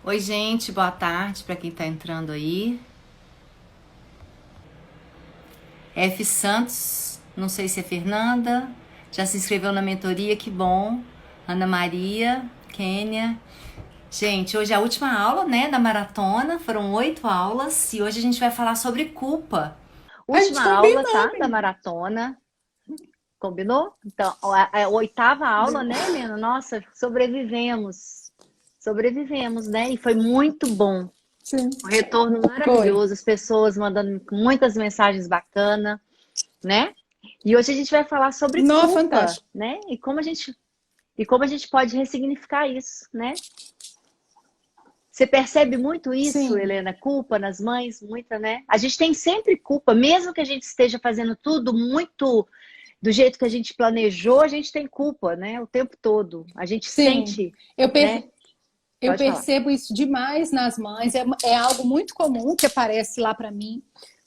Oi, gente, boa tarde para quem tá entrando aí. F. Santos, não sei se é Fernanda, já se inscreveu na mentoria, que bom. Ana Maria, Kênia. Gente, hoje é a última aula, né, da maratona, foram 8 aulas e hoje a gente vai falar sobre culpa. A gente Última aula, combinou, tá, da menina. maratona, combinou? Então, a oitava aula, né, Helena? Nossa, sobrevivemos. Sobrevivemos, né? E foi muito bom. Sim, Um retorno foi. maravilhoso, as pessoas mandando muitas mensagens bacanas, né? E hoje a gente vai falar sobre Não, culpa, fantástico. né? E como a gente pode ressignificar isso, né? Você percebe muito isso, Sim, Helena? Culpa nas mães, muita, né? A gente tem sempre culpa, mesmo que a gente esteja fazendo tudo muito do jeito que a gente planejou, a gente tem culpa, né? O tempo todo. A gente sim. sente, Eu, né? per- eu Pode falar. percebo isso demais nas mães. É algo muito comum que aparece lá para mim,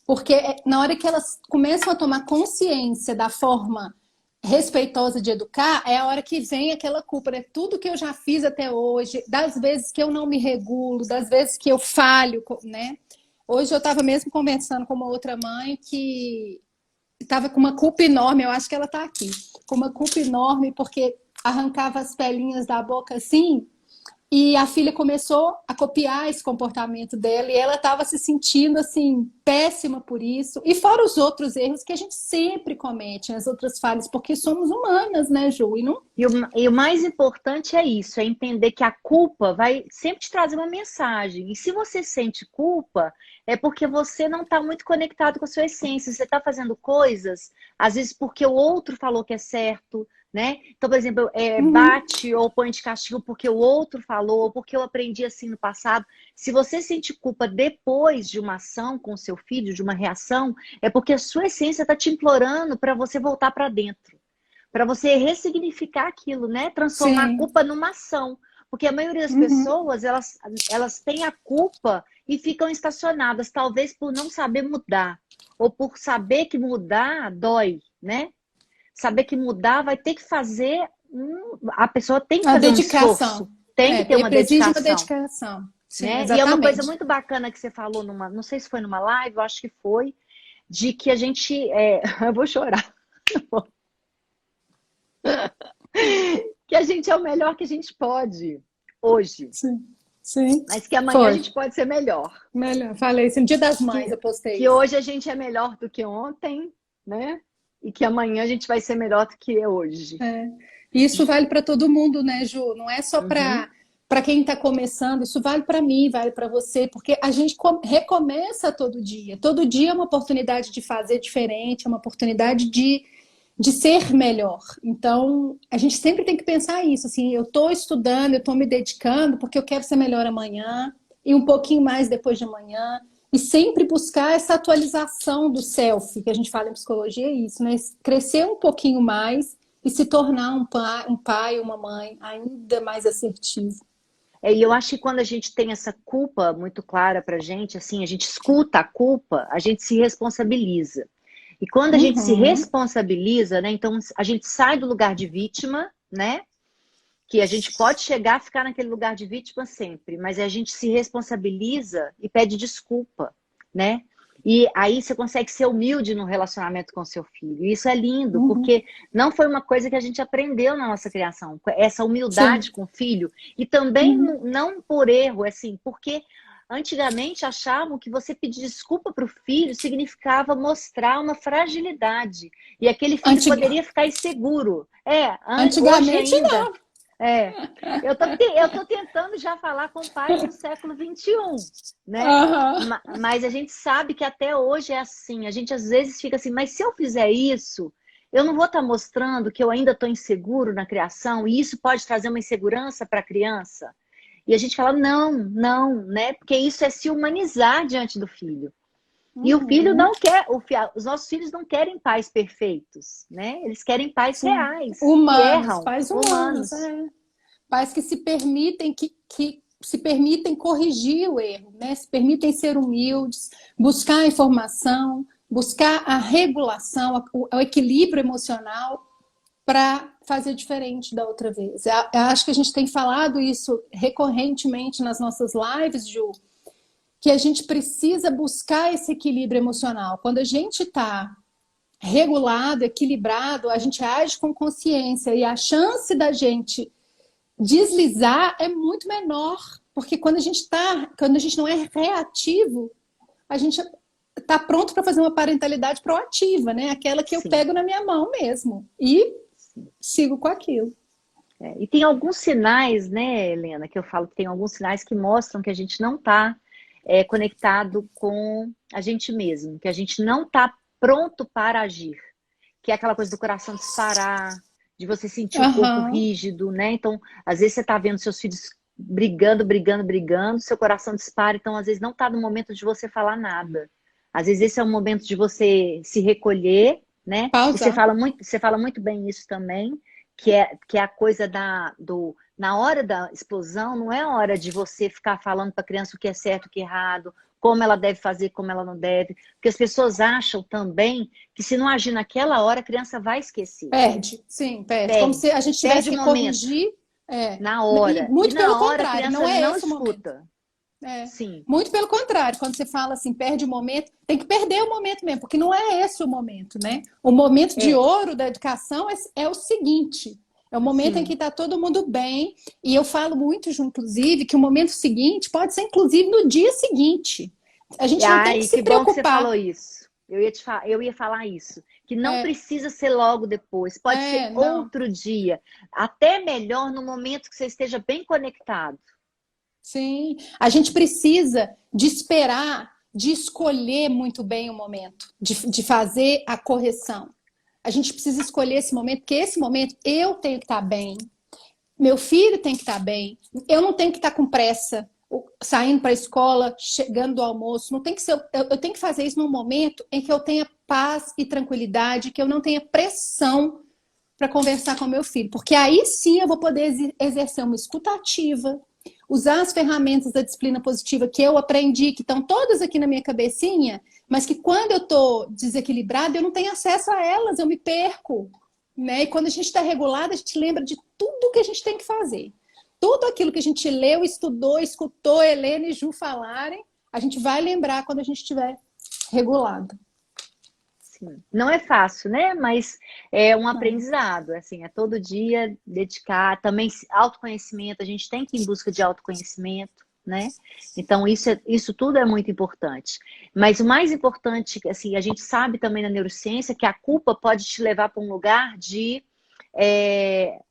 porque na hora que elas começam a tomar consciência da forma respeitosa de educar, é a hora que vem aquela culpa, né? Tudo que eu já fiz até hoje, das vezes que eu não me regulo, das vezes que eu falho, né? Hoje eu estava mesmo conversando com uma outra mãe que estava com uma culpa enorme, eu acho que ela está aqui, com uma culpa enorme porque arrancava as pelinhas da boca assim, e a filha começou a copiar esse comportamento dela e ela estava se sentindo assim péssima por isso. E fora os outros erros que a gente sempre comete, as outras falhas, porque somos humanas, né, Ju? E não. E o mais importante é isso, é entender que a culpa vai sempre te trazer uma mensagem. E se você sente culpa, é porque você não está muito conectado com a sua essência. Você está fazendo coisas, às vezes porque o outro falou que é certo, né? Então, por exemplo, Uhum. bate ou põe de castigo porque o outro falou, ou porque eu aprendi assim no passado. Se você sente culpa depois de uma ação com o seu filho, de uma reação, é porque a sua essência está te implorando para você voltar para dentro, para você ressignificar aquilo, né? Transformar a Sim. culpa numa ação. Porque a maioria das Uhum. pessoas, elas têm a culpa e ficam estacionadas, talvez por não saber mudar, ou por saber que mudar dói, né? Saber que mudar vai ter que fazer, a pessoa tem que A fazer um dedicação. esforço, tem que ter É, uma exige uma dedicação, dedicação. Sim, né? E é uma coisa exatamente. muito bacana que você falou não sei se foi numa live, eu acho que foi, de que a gente, eu vou chorar, que a gente é o melhor que a gente pode hoje, Sim. Sim. mas que amanhã a Foi. gente pode ser melhor. Melhor. Falei isso. No Dia das Mães Que, eu postei que isso. hoje a gente é melhor do que ontem, né? E que amanhã a gente vai ser melhor do que hoje. É. E isso vale para todo mundo, né, Ju? Não é só Uhum. para quem está começando, isso vale para mim, vale para você, porque a gente recomeça todo dia. Todo dia é uma oportunidade de fazer diferente, é uma oportunidade de ser melhor. Então, a gente sempre tem que pensar isso, assim, eu estou estudando, eu estou me dedicando porque eu quero ser melhor amanhã e um pouquinho mais depois de amanhã. E sempre buscar essa atualização do self, que a gente fala em psicologia, é isso, né? Crescer um pouquinho mais e se tornar um pai, uma mãe ainda mais assertivo. E eu acho que quando a gente tem essa culpa muito clara pra gente, assim, a gente escuta a culpa, a gente se responsabiliza. E quando a gente se Uhum, responsabiliza, né, então a gente sai do lugar de vítima, né? Que a gente pode chegar a ficar naquele lugar de vítima sempre, mas a gente se responsabiliza e pede desculpa, né? E aí você consegue ser humilde no relacionamento com seu filho. E isso é lindo, uhum. porque não foi uma coisa que a gente aprendeu na nossa criação, essa Sim. humildade com o filho. E também Uhum. não por erro, assim, porque antigamente achavam que você pedir desculpa para o filho significava mostrar uma fragilidade. E aquele filho Antig- poderia ficar inseguro. Hoje Antigamente ainda. não. É, eu tô tentando já falar com pais do século XXI, né? Aham. Mas a gente sabe que até hoje é assim. A gente às vezes fica assim, mas se eu fizer isso, eu não vou estar mostrando que eu ainda estou inseguro na criação e isso pode trazer uma insegurança para a criança. E a gente fala, não, não, né? Porque isso é se humanizar diante do filho. E o filho Uhum. não quer, os nossos filhos não querem pais perfeitos, né? Eles querem pais Sim. reais, que Humanos, erram, pais humanos, humanos. é. Pais que se permitem que se permitem corrigir o erro, né? Se permitem ser humildes, buscar a informação, buscar a regulação, o equilíbrio emocional para fazer diferente da outra vez. Eu acho que a gente tem falado isso recorrentemente nas nossas lives, Ju, que a gente precisa buscar esse equilíbrio emocional. Quando a gente está regulado, equilibrado, a gente age com consciência e a chance da gente deslizar é muito menor, porque quando a gente não é reativo, a gente está pronto para fazer uma parentalidade proativa, né? Aquela que eu pego na minha mão mesmo e sigo com aquilo. E tem alguns sinais, né, Helena, que eu falo que tem alguns sinais que mostram que a gente não está conectado com a gente mesmo, que a gente não está pronto para agir, que é aquela coisa do coração disparar, de você sentir o corpo rígido, né? Então, às vezes você está vendo seus filhos brigando, seu coração dispara, então às vezes não está no momento de você falar nada. Às vezes esse é o momento de você se recolher, né? E você fala muito bem isso também, que é a coisa na hora da explosão, não é a hora de você ficar falando para a criança o que é certo, o que é errado, como ela deve fazer, como ela não deve. Porque as pessoas acham também que se não agir naquela hora, a criança vai esquecer. Perde. Como se a gente tivesse que corrigir. Na hora. Muito pelo hora, contrário, a criança não é não esse escuta. o momento. Sim. Muito pelo contrário, quando você fala assim, perde o momento, tem que perder o momento mesmo, porque não é esse o momento, né? O momento de ouro da educação é o seguinte, é o momento em que está todo mundo bem, e eu falo muito, inclusive, que o momento seguinte pode ser, inclusive, no dia seguinte. A gente não tem que se preocupar. Bom que você falou isso. Eu ia falar isso. Que não precisa ser logo depois. Pode ser outro dia. Até melhor no momento que você esteja bem conectado. Sim. A gente precisa de esperar, de escolher muito bem o momento, de fazer a correção. A gente precisa escolher esse momento, porque esse momento eu tenho que estar bem, meu filho tem que estar bem, eu não tenho que estar com pressa, saindo para a escola, chegando do almoço, não tem que ser, eu tenho que fazer isso num momento em que eu tenha paz e tranquilidade, que eu não tenha pressão para conversar com meu filho, porque aí sim eu vou poder exercer uma escuta ativa, usar as ferramentas da disciplina positiva que eu aprendi, que estão todas aqui na minha cabecinha, mas que quando eu estou desequilibrada, eu não tenho acesso a elas, eu me perco. Né? E quando a gente está regulada, a gente lembra de tudo que a gente tem que fazer. Tudo aquilo que a gente leu, estudou, escutou Helena e Ju falarem, a gente vai lembrar quando a gente estiver regulado. Sim. Não é fácil, né? Mas é um aprendizado, assim, é todo dia dedicar, também autoconhecimento, a gente tem que ir em busca de autoconhecimento, né? Então, isso tudo é muito importante. Mas o mais importante, assim, a gente sabe também na neurociência que a culpa pode te levar para um lugar de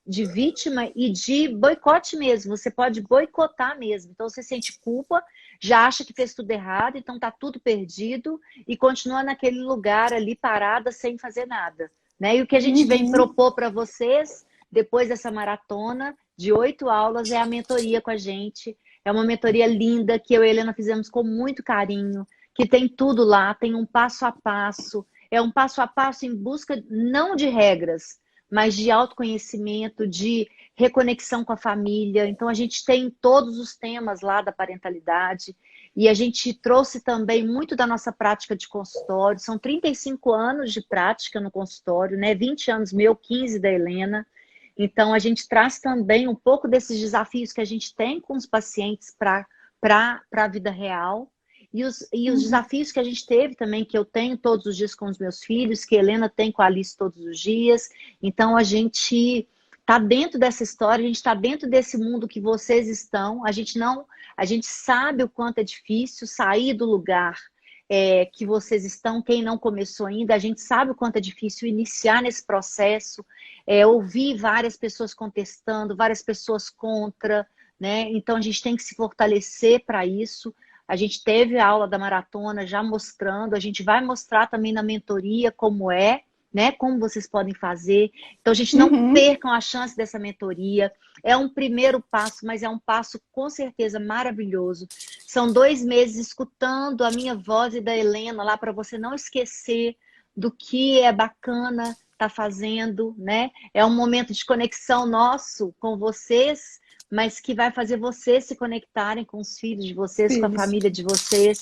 vítima e de boicote mesmo. Você pode boicotar mesmo. Então, você sente culpa, já acha que fez tudo errado, então tá tudo perdido e continua naquele lugar ali parada sem fazer nada, né? E o que a gente vem propor para vocês depois dessa maratona de 8 aulas é a mentoria com a gente. É uma mentoria linda que eu e a Helena fizemos com muito carinho, que tem tudo lá, tem um passo a passo. É um passo a passo em busca não de regras, mas de autoconhecimento, de reconexão com a família. Então, a gente tem todos os temas lá da parentalidade e a gente trouxe também muito da nossa prática de consultório. São 35 anos de prática no consultório, né? 20 anos meu, 15 da Helena. Então, a gente traz também um pouco desses desafios que a gente tem com os pacientes para a vida real. E os desafios que a gente teve também, que eu tenho todos os dias com os meus filhos, que a Helena tem com a Alice todos os dias. Então, a gente está dentro dessa história, a gente está dentro desse mundo que vocês estão. A gente sabe o quanto é difícil sair do lugar que vocês estão, quem não começou ainda. A gente sabe o quanto é difícil iniciar nesse processo, ouvir várias pessoas contestando, várias pessoas contra, né? Então, a gente tem que se fortalecer para isso. A gente teve a aula da maratona já mostrando, a gente vai mostrar também na mentoria como né? Como vocês podem fazer. Então, a gente não percam a chance dessa mentoria. É um primeiro passo, mas é um passo com certeza maravilhoso. São 2 meses escutando a minha voz e da Helena lá para você não esquecer do que é bacana tá fazendo, né? É um momento de conexão nosso com vocês, mas que vai fazer vocês se conectarem com os filhos de vocês, com a Filhos. família de vocês.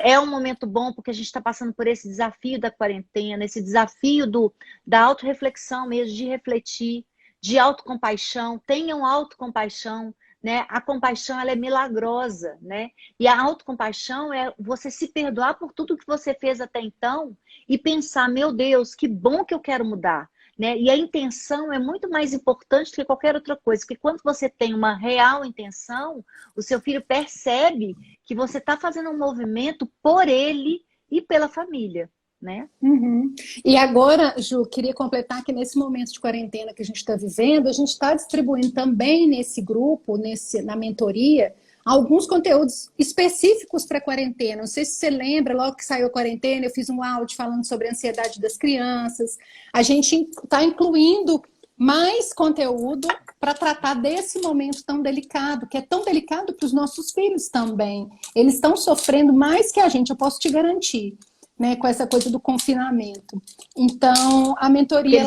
É um momento bom porque a gente está passando por esse desafio da quarentena, esse desafio da autorreflexão mesmo, de refletir, de autocompaixão. Tenham autocompaixão, né? A compaixão, ela é milagrosa, né? E a autocompaixão é você se perdoar por tudo que você fez até então e pensar, meu Deus, que bom que eu quero mudar. Né? E a intenção é muito mais importante do que qualquer outra coisa, porque quando você tem uma real intenção, o seu filho percebe que você está fazendo um movimento por ele e pela família, né? Uhum. E agora, Ju, queria completar que nesse momento de quarentena que a gente está vivendo, a gente está distribuindo também nesse grupo, na mentoria, alguns conteúdos específicos para a quarentena. Não sei se você lembra, logo que saiu a quarentena, eu fiz um áudio falando sobre a ansiedade das crianças. A gente está incluindo mais conteúdo para tratar desse momento tão delicado, que é tão delicado para os nossos filhos também. Eles estão sofrendo mais que a gente, eu posso te garantir, né, com essa coisa do confinamento. Então, a mentoria,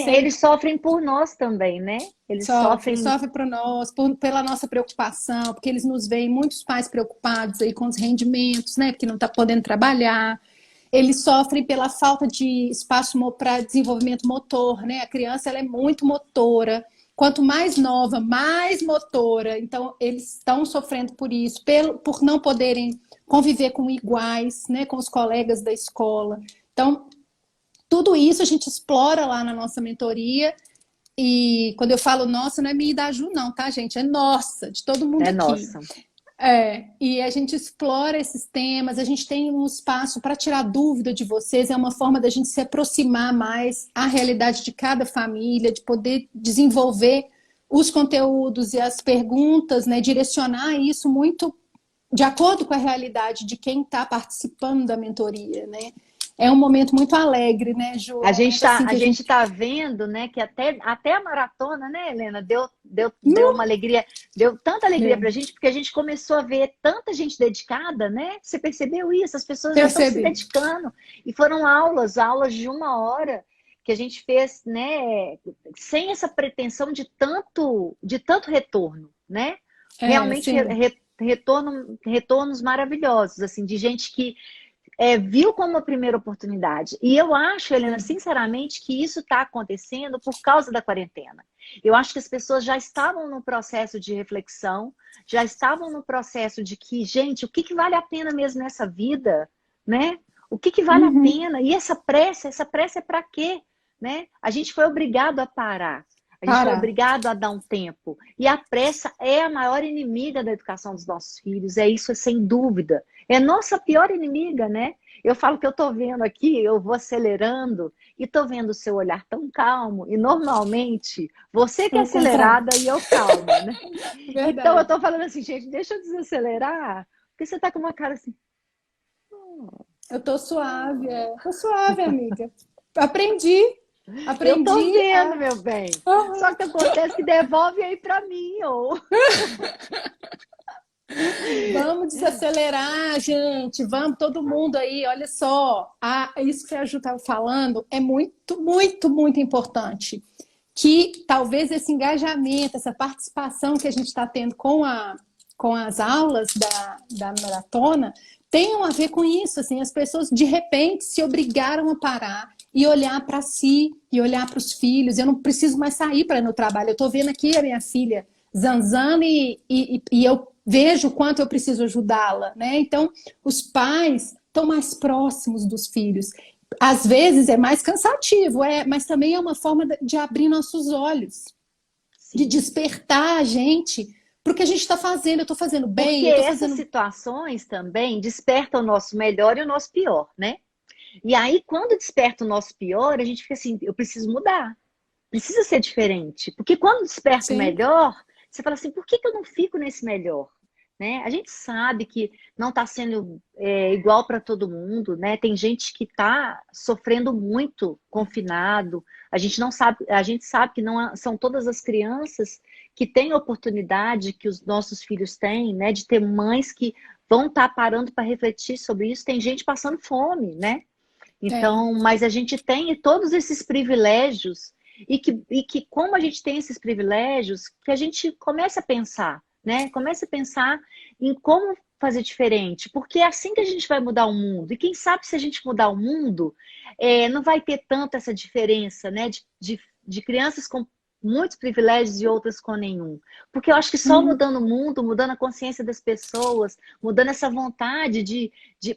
eles sofrem por nós também, né? Eles sofrem por nós, pela nossa preocupação, porque eles nos veem, muitos pais preocupados aí com os rendimentos, né, porque não está podendo trabalhar. Eles sofrem pela falta de espaço para desenvolvimento motor, né? A criança, ela é muito motora. Quanto mais nova, mais motora. Então, eles estão sofrendo por isso, por não poderem conviver com iguais, né, com os colegas da escola. Então, tudo isso a gente explora lá na nossa mentoria. E quando eu falo nossa, não é minha e da Ju, não, tá, gente? É nossa, de todo mundo aqui. Nossa. E a gente explora esses temas, a gente tem um espaço para tirar dúvida de vocês, é uma forma da gente se aproximar mais à realidade de cada família, de poder desenvolver os conteúdos e as perguntas, né, direcionar isso muito de acordo com a realidade de quem está participando da mentoria, né? É um momento muito alegre, né, Ju? A gente tá vendo, né, que até a maratona, né, Helena, deu uma alegria, deu tanta alegria pra gente, porque a gente começou a ver tanta gente dedicada, né? Você percebeu isso? As pessoas já estão se dedicando. E foram aulas de 1 hora que a gente fez, né, sem essa pretensão de tanto retorno, né? Realmente retornos maravilhosos, assim, de gente que viu como a primeira oportunidade. E eu acho, Helena, sinceramente, que isso está acontecendo por causa da quarentena. Eu acho que as pessoas já estavam no processo de reflexão, já estavam no processo de que, gente, o que vale a pena mesmo nessa vida, né? O que vale a pena? E essa pressa é para quê? Né? A gente foi obrigado a parar. A gente foi obrigado a dar um tempo. E a pressa é a maior inimiga da educação dos nossos filhos. Isso é sem dúvida. É nossa pior inimiga, né? Eu falo que eu tô vendo aqui, eu vou acelerando e tô vendo o seu olhar tão calmo. E normalmente, você que é acelerada e eu calma, né? Verdade. Então eu tô falando assim, gente, deixa eu desacelerar. Porque você tá com uma cara assim... Eu tô suave, Tô suave, amiga. Aprendi. Eu tô vendo, meu bem. Só que acontece que devolve aí pra mim, Vamos desacelerar, gente. Vamos, todo mundo aí. Olha só. Isso que a Ju estava falando é muito, muito, muito importante. Que talvez esse engajamento, essa participação que a gente está tendo com as aulas da maratona tenham a ver com isso. Assim, as pessoas, de repente, se obrigaram a parar e olhar para si, e olhar para os filhos. Eu não preciso mais sair para ir no trabalho. Eu estou vendo aqui a minha filha zanzando e eu vejo o quanto eu preciso ajudá-la, né? Então, os pais estão mais próximos dos filhos. Às vezes é mais cansativo, mas também é uma forma de abrir nossos olhos, de despertar a gente para o que a gente está fazendo. Eu estou fazendo bem? Porque essas situações também despertam o nosso melhor e o nosso pior, né? E aí, quando desperta o nosso pior, a gente fica assim, eu preciso mudar. Precisa ser diferente. Porque quando desperta o melhor, você fala assim, por que eu não fico nesse melhor? Né? A gente sabe que não está sendo igual para todo mundo, né? Tem gente que está sofrendo muito confinado. A gente sabe que não são todas as crianças que têm oportunidade que os nossos filhos têm, né? De ter mães que vão estar parando para refletir sobre isso. Tem gente passando fome, né? Então, mas a gente tem todos esses privilégios e que como a gente tem esses privilégios, que a gente comece a pensar, né? Comece a pensar em como fazer diferente, porque é assim que a gente vai mudar o mundo. E quem sabe se a gente mudar o mundo, não vai ter tanto essa diferença, né? De crianças com muitos privilégios e outras com nenhum. Porque eu acho que só Uhum. mudando o mundo, mudando a consciência das pessoas, mudando essa vontade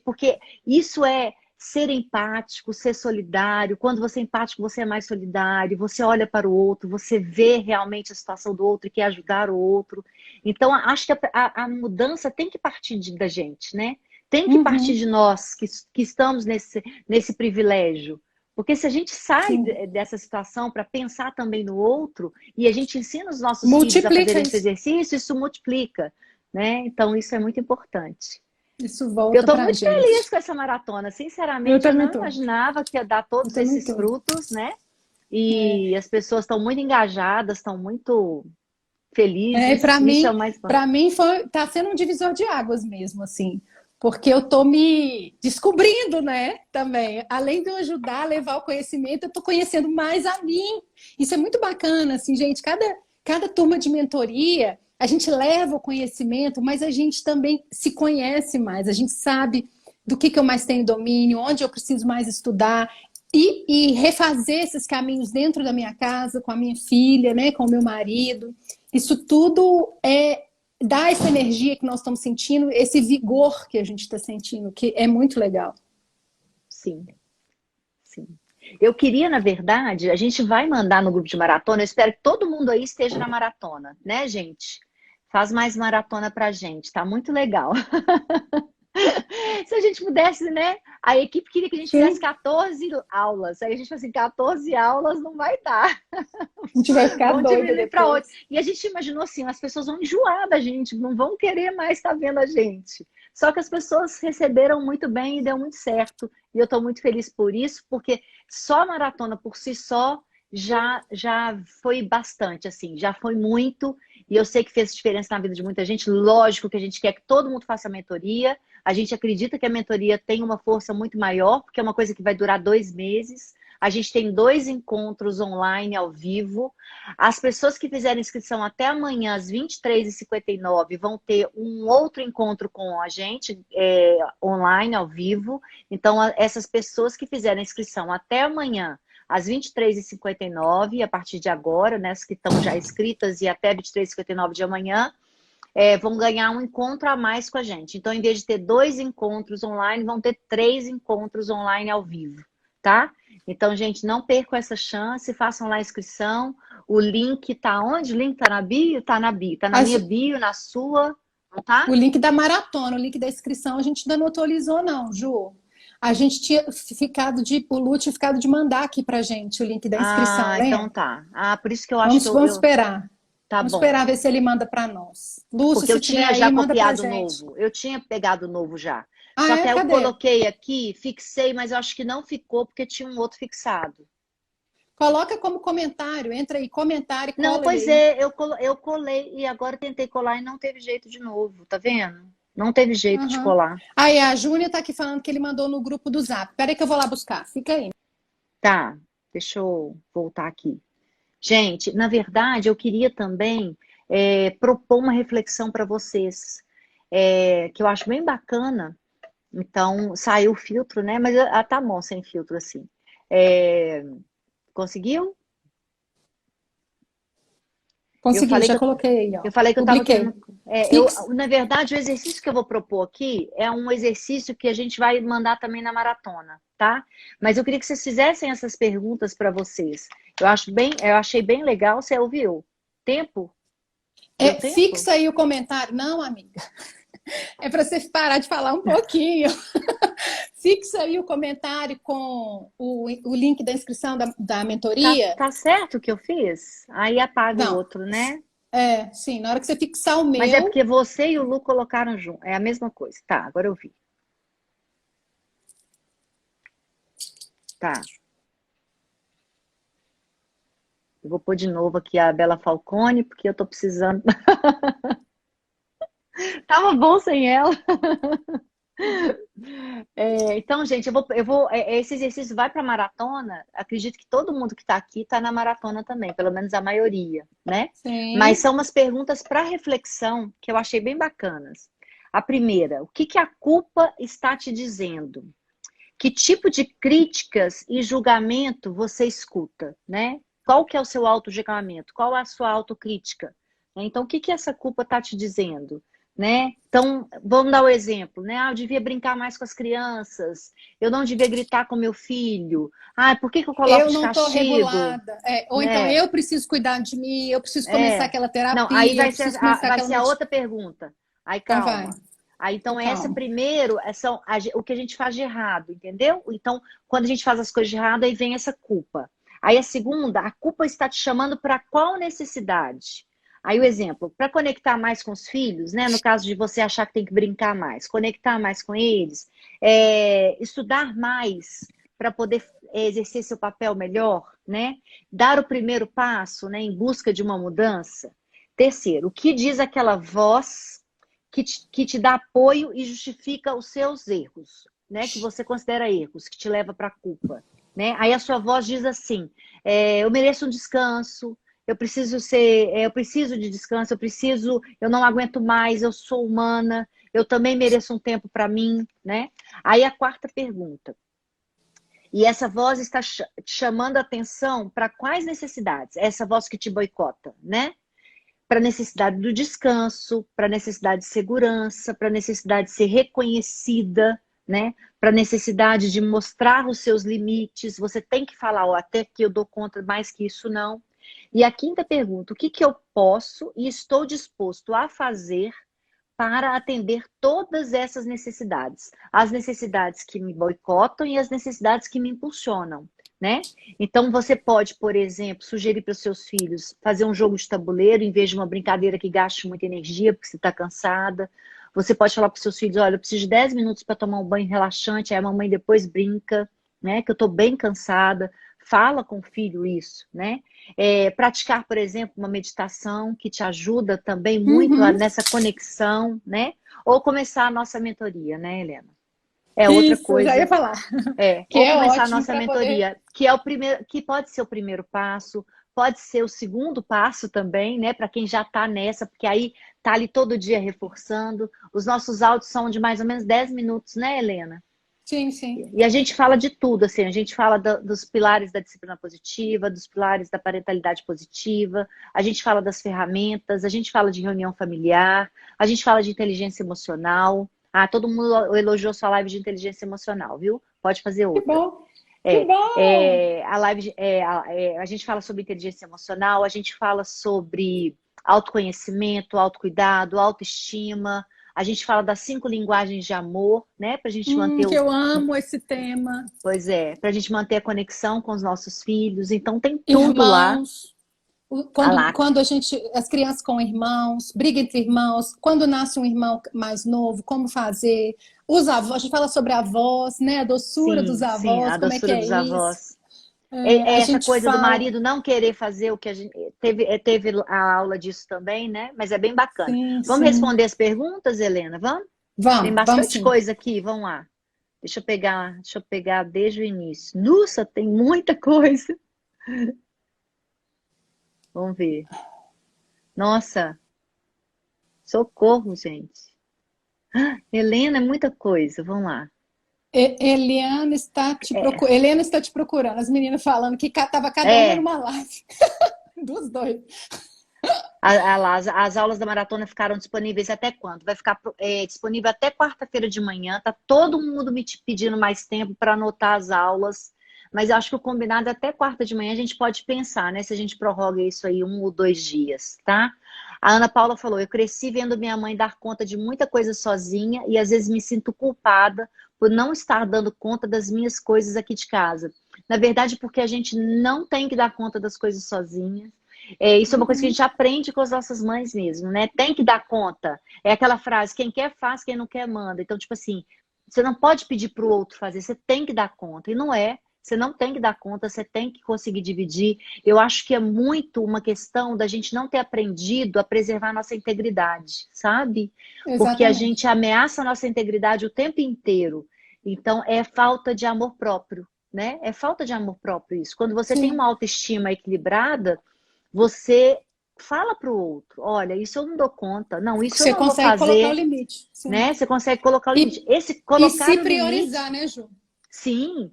porque isso é ser empático, ser solidário. Quando você é empático, você é mais solidário, você olha para o outro, você vê realmente a situação do outro e quer ajudar o outro. Então, acho que a mudança tem que partir da gente, né? Tem que partir Uhum. de nós que estamos nesse privilégio. Porque se a gente sai Sim. dessa situação para pensar também no outro e a gente ensina os nossos filhos a Multiplica fazerem esse isso. exercício, isso multiplica, né? Então, isso é muito importante. Isso Eu volta estou pra muito feliz gente. com essa maratona. Eu Sinceramente, eu também não tô. imaginava que ia dar Eu todos também esses tô. frutos, né? É. E as pessoas estão muito engajadas, estão muito É, felizes. para Isso é mim, o mais importante. para mim tá sendo um divisor de águas mesmo, assim, porque eu tô me descobrindo, né, também. Além de eu ajudar a levar o conhecimento, eu tô conhecendo mais a mim. Isso é muito bacana, assim, gente. Cada turma de mentoria, a gente leva o conhecimento, mas a gente também se conhece mais. A gente sabe do que eu mais tenho domínio, onde eu preciso mais estudar. E refazer esses caminhos dentro da minha casa, com a minha filha, né, com o meu marido. Isso tudo dá essa energia que nós estamos sentindo, esse vigor que a gente está sentindo, que é muito legal. Sim, sim. Eu queria, na verdade, a gente vai mandar no grupo de maratona. Eu espero que todo mundo aí esteja na maratona, né, gente? Faz mais maratona pra gente, tá muito legal. Se a gente pudesse, né? A equipe queria que a gente fizesse Sim, 14 aulas. Aí a gente falou assim, 14 aulas não vai dar. a gente vai ficar Vamos doida diminuir para depois. 8. E a gente imaginou assim, as pessoas vão enjoar da gente, não vão querer mais estar vendo a gente. Só que as pessoas receberam muito bem e deu muito certo. E eu estou muito feliz por isso, porque só a maratona por si só já foi bastante, assim, já foi muito. E eu sei que fez diferença na vida de muita gente. Lógico que a gente quer que todo mundo faça a mentoria. A gente acredita que a mentoria tem uma força muito maior, porque é uma coisa que vai durar 2 meses. A gente tem 2 encontros online ao vivo. As pessoas que fizerem inscrição até amanhã, às 23h59, vão ter um outro encontro com a gente, online, ao vivo. Então, essas pessoas que fizerem inscrição até amanhã, às 23h59, a partir de agora, né, as que estão já inscritas e até 23h59 de amanhã, vão ganhar um encontro a mais com a gente. Então, em vez de ter 2 encontros online, vão ter 3 encontros online ao vivo, tá? Então, gente, não percam essa chance, façam lá a inscrição. O link tá onde? O link tá na bio? Tá na bio. Tá na minha bio, na sua, não tá? O link da maratona, o link da inscrição, a gente ainda não atualizou, não, Ju. A gente tinha ficado o Lu tinha ficado de mandar aqui pra gente o link da inscrição, Ah, então lembra? tá. Ah, por isso que eu acho que Vamos, eu, vamos eu... esperar. Tá Vamos bom. esperar ver se ele manda para nós. Lúcio, Porque eu se tiver tinha já aí, manda pra copiado o gente. novo. Eu tinha pegado o novo já. Ah, Só que é? aí eu Cadê? coloquei aqui, fixei, mas eu acho que não ficou porque tinha um outro fixado. Coloca como comentário, entra aí, comentário e Não, cola ele pois aí. é, eu colei e agora tentei colar e não teve jeito de novo, tá vendo? Não teve jeito de Uhum. colar. Aí, a Júnia tá aqui falando que ele mandou no grupo do Zap. Peraí que eu vou lá buscar. Fica aí. Tá, deixa eu voltar aqui. Gente, na verdade, eu queria também propor uma reflexão para vocês, que eu acho bem bacana. Então, saiu o filtro, né? Mas tá bom sem filtro assim. É, conseguiu? Eu Consegui, falei que já eu, coloquei aí, ó. eu falei que eu estava Publiquei. querendo. Fix. Na verdade, o exercício que eu vou propor aqui é um exercício que a gente vai mandar também na maratona, tá? Mas eu queria que vocês fizessem essas perguntas para vocês. Eu achei bem legal. Você ouviu? Tempo? Deu tempo? Fixa aí o comentário. Não, amiga. É para você parar de falar um pouquinho. Fixa aí o comentário com o link da inscrição da mentoria. Tá certo o que eu fiz? Aí apaga o Não, outro, né? sim, na hora que você fixar o Mas é meu, porque você e o Lu colocaram junto. É a mesma coisa. Tá, agora eu vi. Tá. Eu vou pôr de novo aqui a Bela Falcone, porque eu tô precisando. Tava bom sem ela. Então, gente, esse exercício vai para maratona. Acredito que todo mundo que está aqui está na maratona também, pelo menos a maioria, né? Mas Sim. são umas perguntas para reflexão que eu achei bem bacanas. A primeira, o que que a culpa está te dizendo? Que tipo de críticas e julgamento você escuta, né? Qual que é o seu auto-julgamento? Qual é a sua autocrítica? Então, o que que essa culpa está te dizendo? Né? Então, vamos dar o exemplo, né? Ah, eu devia brincar mais com as crianças, eu não devia gritar com meu filho. Ah, por que que eu coloco Eu de não estou castigo? regulada. Ou então Né? eu preciso cuidar de mim, eu preciso começar É. aquela Não, aí terapia, eu vai ser preciso começar vai aquela ser a outra pergunta. Aí Então vai, calma. Aí então essa calma. primeiro são o que a gente faz de errado, entendeu? Então, quando a gente faz as coisas de errado, aí vem essa culpa. Aí a segunda, a culpa está te chamando para qual necessidade? Aí o exemplo, para conectar mais com os filhos, né? No caso de você achar que tem que brincar mais, conectar mais com eles, estudar mais para poder exercer seu papel melhor, né? Dar o primeiro passo, né, em busca de uma mudança. Terceiro, o que diz aquela voz que te dá apoio e justifica os seus erros, né? Que você considera erros, que te leva para a culpa, né? Aí a sua voz diz assim: eu mereço um descanso, eu preciso de descanso, eu não aguento mais, eu sou humana, eu também mereço um tempo para mim, né? Aí a quarta pergunta: e essa voz está te chamando a atenção para quais necessidades? Essa voz que te boicota, né? Para a necessidade do descanso, para a necessidade de segurança, para a necessidade de ser reconhecida, né? Para a necessidade de mostrar os seus limites. Você tem que falar, ó, até que eu dou conta, mais que isso não. E a quinta pergunta, o que que eu posso e estou disposto a fazer para atender todas essas necessidades. As necessidades que me boicotam e as necessidades que me impulsionam, né? Então, você pode, por exemplo, sugerir para os seus filhos fazer um jogo de tabuleiro em vez de uma brincadeira que gaste muita energia porque você está cansada. Você pode falar para os seus filhos, olha, eu preciso de 10 minutos para tomar um banho relaxante, aí a mamãe depois brinca, né? Que eu estou bem cansada. Fala com o filho isso, né? Praticar, por exemplo, uma meditação que te ajuda também muito Uhum. nessa conexão, né? Ou começar a nossa mentoria, né, Helena? É outra Isso, eu já ia coisa. falar. Que Ou é começar a ótimo nossa para poder. mentoria, que é o primeiro, que pode ser o primeiro passo, pode ser o segundo passo também, né? Para quem já está nessa, porque aí tá ali todo dia reforçando. Os nossos áudios são de mais ou menos 10 minutos, né, Helena? Sim, sim. E a gente fala de tudo, assim, a gente fala dos pilares da disciplina positiva, dos pilares da parentalidade positiva, a gente fala das ferramentas, a gente fala de reunião familiar, a gente fala de inteligência emocional. Ah, todo mundo elogiou sua live de inteligência emocional, viu? Pode fazer Que outra. bom. Que bom. A live, a gente fala sobre inteligência emocional, a gente fala sobre autoconhecimento, autocuidado, autoestima, a gente fala das 5 linguagens de amor, né? Pra gente manter Que eu amo esse tema. Pois é, pra gente manter a conexão com os nossos filhos. Então tem tudo lá. Irmãos. Ah Quando, lá. quando a gente, as crianças com irmãos, briga entre irmãos, quando nasce um irmão mais novo, como fazer? Os avós, a gente fala sobre avós, né? A doçura dos Sim, sim, avós, a como é que doçura é dos isso? avós. É A essa gente coisa do fala, marido não querer fazer o que a gente teve a aula disso também, né? Mas é bem bacana. sim, Vamos sim. responder as perguntas, Helena? Vamos? Tem Vamos bastante sim. coisa aqui, vamos lá. Deixa eu pegar desde o início. Nossa, tem muita coisa. Vamos ver. Nossa, socorro, gente. Helena, é muita coisa. Vamos lá. Helena está te procurando. As meninas falando que estava cada uma É, numa live dos dois. as aulas da maratona ficaram disponíveis até quando? Vai ficar disponível até quarta-feira de manhã. Tá todo mundo me pedindo mais tempo para anotar as aulas. Mas eu acho que o combinado é até quarta de manhã a gente pode pensar, né? Se a gente prorroga isso aí 1 ou 2 dias, tá? A Ana Paula falou: eu cresci vendo minha mãe dar conta de muita coisa sozinha e às vezes me sinto culpada por não estar dando conta das minhas coisas aqui de casa. Na verdade, porque a gente não tem que dar conta das coisas sozinha. Isso é uma coisa que a Uhum. gente aprende com as nossas mães mesmo, né? Tem que dar conta. É aquela frase, quem quer faz, quem não quer manda. Então, tipo assim, você não pode pedir para o outro fazer, você tem que dar conta. E não é. Você não tem que dar conta, você tem que conseguir dividir. Eu acho que é muito uma questão da gente não ter aprendido a preservar a nossa integridade, sabe? Porque a Exatamente. gente ameaça a nossa integridade o tempo inteiro. Então, é falta de amor próprio, né? É falta de amor próprio isso. Quando você tem Sim. uma autoestima equilibrada, você fala para o outro, olha, isso eu não dou conta, não, isso eu Você não vou consegue colocar o fazer, limite. Sim. né? Você consegue colocar o limite. E, Esse e colocar se o limite, priorizar, né, Ju? sim.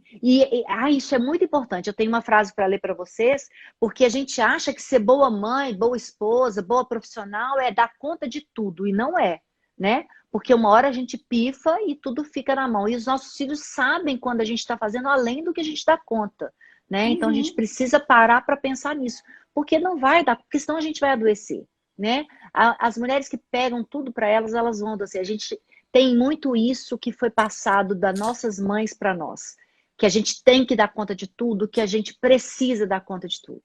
Isso é muito importante. Eu tenho uma frase para ler para vocês, porque a gente acha que ser boa mãe, boa esposa, boa profissional é dar conta de tudo, e não é, né? Porque uma hora a gente pifa e tudo fica na mão. E os nossos filhos sabem quando a gente está fazendo além do que a gente dá conta, né? Então a gente Uhum. precisa parar para pensar nisso, porque não vai dar, porque senão a gente vai adoecer, né? As mulheres que pegam tudo para elas, elas vão adoecer. A gente tem muito isso que foi passado das nossas mães para nós. Que a gente tem que dar conta de tudo, que a gente precisa dar conta de tudo.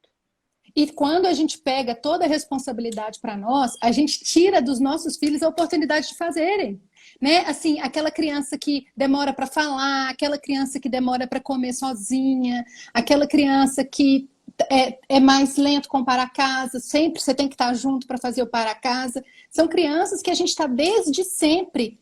E quando a gente pega toda a responsabilidade para nós, a gente tira dos nossos filhos a oportunidade de fazerem. Né? Assim, aquela criança que demora para falar, aquela criança que demora para comer sozinha, aquela criança que é mais lento com o para-casa, sempre você tem que estar junto para fazer o para-casa. São crianças que a gente está desde sempre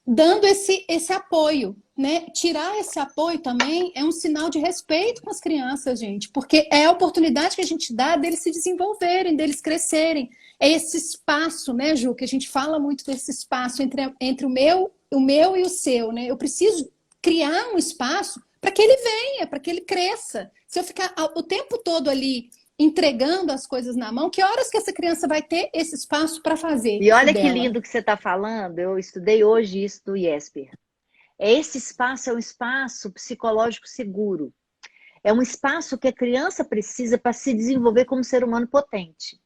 dando esse apoio, né? Tirar esse apoio também é um sinal de respeito com as crianças, gente, porque é a oportunidade que a gente dá deles se desenvolverem, deles crescerem. É esse espaço, né, Ju, que a gente fala muito desse espaço entre o meu e o seu, né? Eu preciso criar um espaço para que ele venha, para que ele cresça. Se eu ficar o tempo todo ali entregando as coisas na mão, que horas que essa criança vai ter esse espaço para fazer E olha que dela? lindo que você está falando. Eu estudei hoje isso do IESPER. Esse espaço é um espaço psicológico seguro. É um espaço que a criança precisa para se desenvolver como ser humano potente.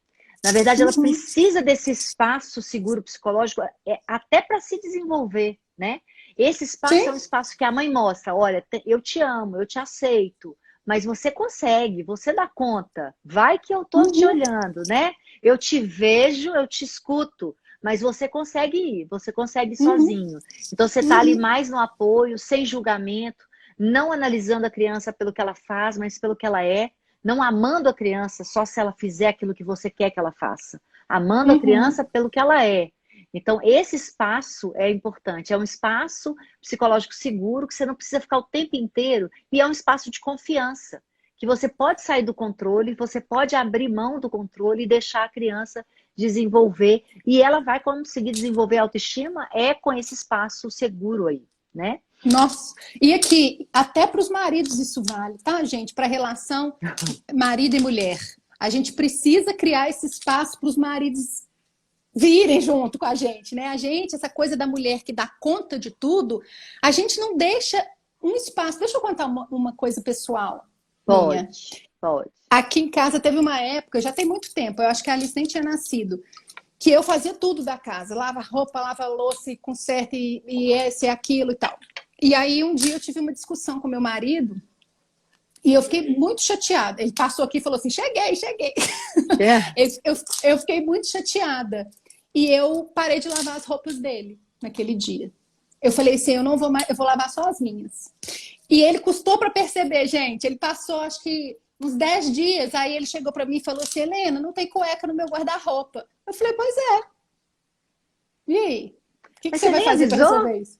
Na verdade, ela Uhum. precisa desse espaço seguro psicológico até para se desenvolver, né? Esse espaço é Sim. um espaço que a mãe mostra, olha, eu te amo, eu te aceito, mas você consegue, você dá conta. Vai que eu tô te Uhum. olhando, né? Eu te vejo, eu te escuto, mas você consegue ir, você consegue ir Uhum. sozinho. Então você tá ali Uhum. mais no apoio, sem julgamento, não analisando a criança pelo que ela faz, mas pelo que ela é, não amando a criança só se ela fizer aquilo que você quer que ela faça, amando a Uhum. criança pelo que ela é. Então, esse espaço é importante, é um espaço psicológico seguro, que você não precisa ficar o tempo inteiro, e é um espaço de confiança, que você pode sair do controle, você pode abrir mão do controle e deixar a criança desenvolver, e ela vai conseguir desenvolver a autoestima com esse espaço seguro aí, né? Nossa, e aqui, até para os maridos isso vale, tá, gente? Para a relação marido e mulher. A gente precisa criar esse espaço para os maridos virem junto com a gente, né? A gente, essa coisa da mulher que dá conta de tudo, a gente não deixa um espaço. Deixa eu contar uma coisa pessoal minha. Pode, pode. Aqui em casa teve uma época, já tem muito tempo, eu acho que a Alice nem tinha nascido, que eu fazia tudo da casa, lava roupa, lava louça, e conserta e esse e aquilo e tal. E aí um dia eu tive uma discussão com meu marido e eu fiquei muito chateada. Ele passou aqui e falou assim: cheguei, cheguei. É. Eu fiquei muito chateada. E eu parei de lavar as roupas dele naquele dia. Eu falei assim: eu não vou mais, eu vou lavar só as minhas. E ele custou para perceber, gente. Ele passou, acho que uns 10 dias. Aí ele chegou para mim e falou assim: Helena, não tem cueca no meu guarda-roupa. Eu falei: pois é. E aí? O que Mas você você vai nem fazer para avisou? resolver isso?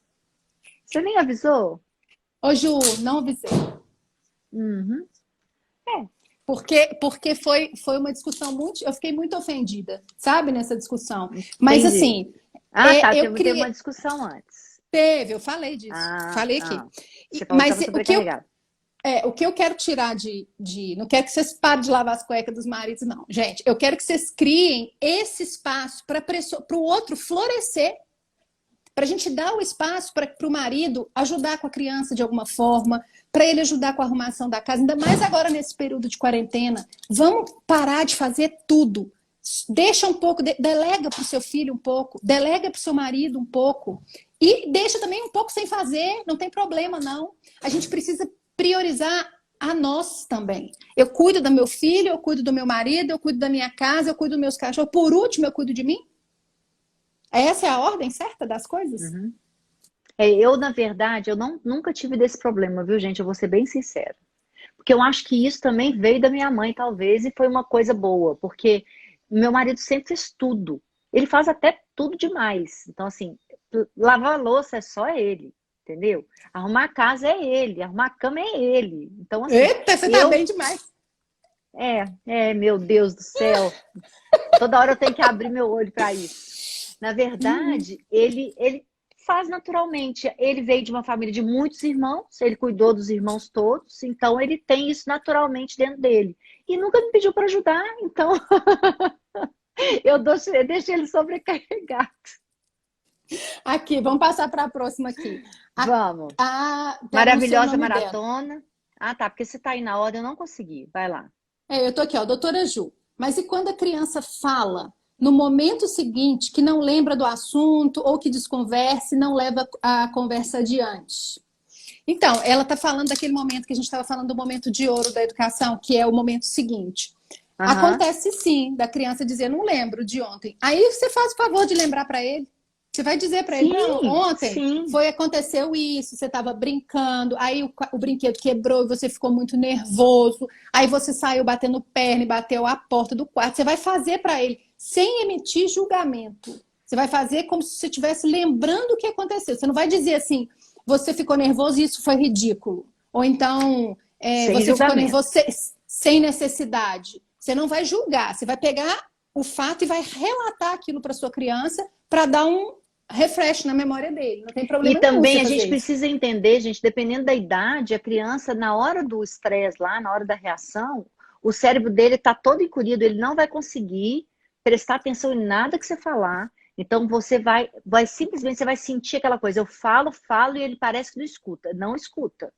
Você nem avisou? Ô, Ju, não avisei. Uhum. É, Porque foi uma discussão muito. Eu fiquei muito ofendida, sabe, nessa discussão. Mas entendi. assim, Ah, tá. eu Teve uma criei. discussão antes. Teve, eu falei disso. Ah, Falei aqui. ah. Você falou que Mas estava sobrecarregado. o que eu quero tirar não quero que vocês parem de lavar as cuecas dos maridos, não. Gente, eu quero que vocês criem esse espaço para o outro florescer. Para a gente dar o espaço para o marido ajudar com a criança de alguma forma, para ele ajudar com a arrumação da casa, ainda mais agora nesse período de quarentena. Vamos parar de fazer tudo. Deixa um pouco, delega para o seu filho um pouco, delega para o seu marido um pouco. E deixa também um pouco sem fazer, não tem problema, não. A gente precisa priorizar a nós também. Eu cuido do meu filho, eu cuido do meu marido, eu cuido da minha casa, eu cuido dos meus cachorros. Por último, eu cuido de mim. Essa é a ordem certa das coisas? Uhum. Eu, na verdade, eu nunca tive desse problema, viu, gente? Eu vou ser bem sincera. Porque eu acho que isso também veio da minha mãe, talvez, e foi uma coisa boa, porque meu marido sempre fez tudo. Ele faz até tudo demais. Então, assim, lavar a louça é só ele, entendeu? Arrumar a casa é ele, arrumar a cama é ele. Então, assim, Eita, você tá eu. bem demais. Meu Deus do céu. Toda hora eu tenho que abrir meu olho para isso. Na verdade, ele faz naturalmente. Ele veio de uma família de muitos irmãos, ele cuidou dos irmãos todos, então ele tem isso naturalmente dentro dele. E nunca me pediu para ajudar, então eu deixo ele sobrecarregado. Aqui, vamos passar para a próxima aqui. Vamos. Pega no seu Maravilhosa nome dela. maratona. Ah, tá, porque você tá aí na ordem, eu não consegui. Vai lá. Eu tô aqui, ó, doutora Ju. Mas e quando a criança fala no momento seguinte que não lembra do assunto ou que desconversa e não leva a conversa adiante? Então, ela está falando daquele momento que a gente estava falando do momento de ouro da educação, que é o momento seguinte. Acontece sim, da criança dizer, não lembro de ontem. Aí você faz o favor de lembrar para ele. Você vai dizer para ele, não, ontem aconteceu isso, você estava brincando, aí o brinquedo quebrou e você ficou muito nervoso, aí você saiu batendo perna e bateu a porta do quarto. Você vai fazer para ele, sem emitir julgamento. Você vai fazer como se você estivesse lembrando o que aconteceu. Você não vai dizer assim, você ficou nervoso e isso foi ridículo. Ou então, você ficou nervoso sem necessidade. Você não vai julgar, você vai pegar o fato e vai relatar aquilo para sua criança para dar um refresh na memória dele. Não tem problema E também nenhum a gente isso. precisa entender, gente, dependendo da idade, a criança, na hora do estresse lá, na hora da reação, o cérebro dele está todo encolhido, ele não vai conseguir prestar atenção em nada que você falar. Então você vai simplesmente, você vai sentir aquela coisa, eu falo e ele parece que não escuta. Não escuta.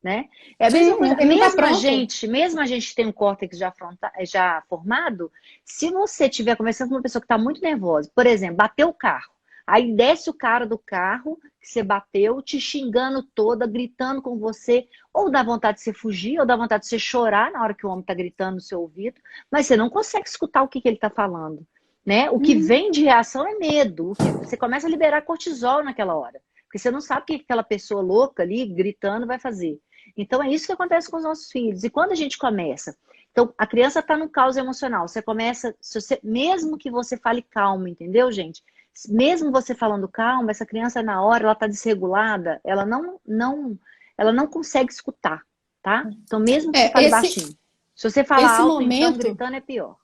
Né? É a mesma coisa, mesmo a gente tem um córtex já formado, se você estiver conversando com uma pessoa que está muito nervosa, por exemplo, bateu o carro, aí desce o cara do carro que você bateu, te xingando toda, gritando com você, ou dá vontade de você fugir, ou dá vontade de você chorar na hora que o homem está gritando no seu ouvido, mas você não consegue escutar o que ele está falando. Né? O que vem de reação é medo, você começa a liberar cortisol naquela hora, porque você não sabe o que aquela pessoa louca ali, gritando, vai fazer. Então, é isso que acontece com os nossos filhos. E quando a gente começa... Então, a criança está no caos emocional. Você começa... mesmo que você fale calmo, entendeu, gente? Mesmo você falando calmo, essa criança, na hora, ela está desregulada, ela não consegue escutar, tá? Então, mesmo que você fale baixinho. Se você falar alto, então, gritando, é pior.